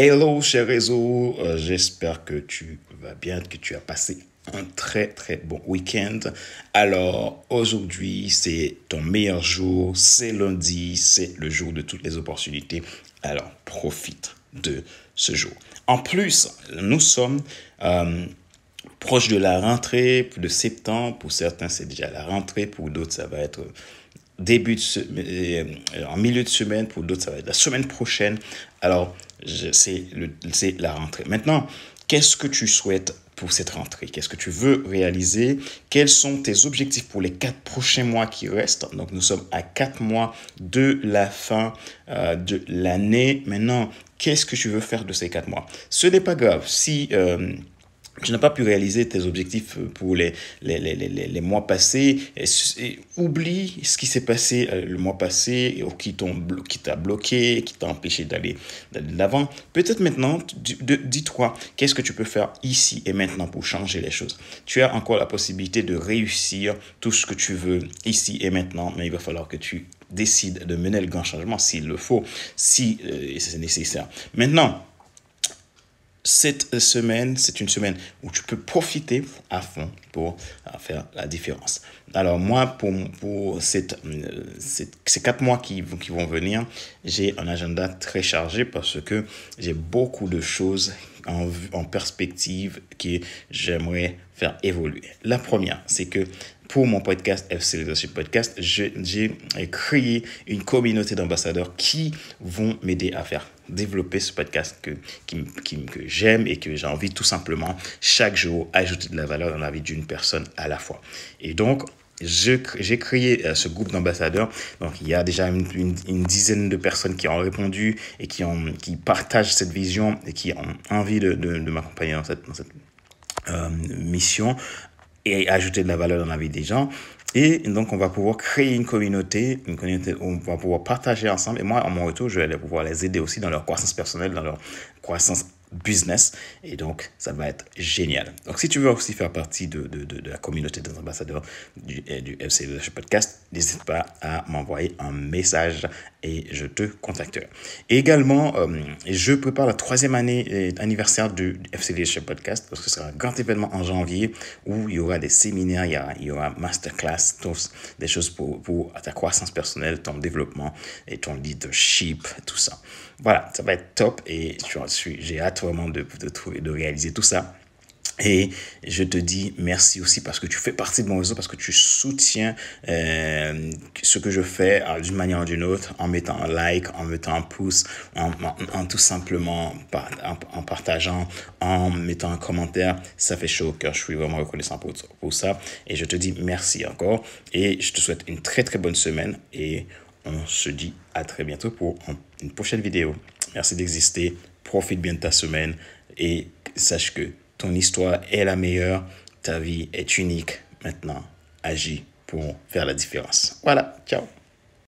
Hello, cher réseau, j'espère que tu vas bien, que tu as passé un très très bon week-end. Alors aujourd'hui, c'est ton meilleur jour, c'est lundi, c'est le jour de toutes les opportunités. Alors profite de ce jour. En plus, nous sommes proche de la rentrée de septembre. Pour certains, c'est déjà la rentrée, pour d'autres, ça va être en milieu de semaine, pour d'autres, ça va être la semaine prochaine. Alors, c'est la rentrée. Maintenant, qu'est-ce que tu souhaites pour cette rentrée? Qu'est-ce que tu veux réaliser? Quels sont tes objectifs pour les 4 prochains mois qui restent? Donc, nous sommes à 4 mois de la fin de l'année. Maintenant, qu'est-ce que tu veux faire de ces 4 mois? Ce n'est pas grave. Si tu n'as pas pu réaliser tes objectifs pour les mois passés, oublie ce qui s'est passé le mois passé, qui t'a bloqué, qui t'a empêché d'aller de l'avant. Peut-être maintenant, dis-toi, qu'est-ce que tu peux faire ici et maintenant pour changer les choses? Tu as encore la possibilité de réussir tout ce que tu veux ici et maintenant, mais il va falloir que tu décides de mener le grand changement s'il le faut, si c'est nécessaire. Maintenant, cette semaine, c'est une semaine où tu peux profiter à fond pour faire la différence. Alors moi, pour ces 4 mois qui vont venir, j'ai un agenda très chargé parce que j'ai beaucoup de choses en perspective que j'aimerais faire évoluer. La première, c'est que pour mon podcast FC Leadership Podcast, j'ai créé une communauté d'ambassadeurs qui vont m'aider à faire développer ce podcast que j'aime et que j'ai envie tout simplement chaque jour ajouter de la valeur dans la vie d'une personne à la fois. Et donc, j'ai créé ce groupe d'ambassadeurs. Donc, il y a déjà une dizaine de personnes qui ont répondu et qui partagent cette vision et qui ont envie de m'accompagner dans cette mission et ajouter de la valeur dans la vie des gens. Et donc, on va pouvoir créer une communauté où on va pouvoir partager ensemble. Et moi, à mon retour, je vais pouvoir les aider aussi dans leur croissance personnelle, dans leur croissance business. Et donc, ça va être génial. Donc, si tu veux aussi faire partie de la communauté des ambassadeurs du FC Leadership Podcast, n'hésite pas à m'envoyer un message et je te contacterai. Et également, je prépare la 3e année anniversaire du FC Leadership Podcast parce que ce sera un grand événement en janvier où il y aura des séminaires, il y aura masterclass, des choses pour ta croissance personnelle, ton développement et ton leadership, tout ça. Voilà, ça va être top et j'ai hâte vraiment de réaliser tout ça. Et je te dis merci aussi parce que tu fais partie de mon réseau, parce que tu soutiens ce que je fais d'une manière ou d'une autre, en mettant un like, en mettant un pouce, en tout simplement en partageant, en mettant un commentaire. Ça fait chaud au cœur, je suis vraiment reconnaissant pour ça. Et je te dis merci encore et je te souhaite une très très bonne semaine et on se dit à très bientôt pour une prochaine vidéo. Merci d'exister, profite bien de ta semaine et sache que ton histoire est la meilleure, ta vie est unique. Maintenant, agis pour faire la différence. Voilà, ciao.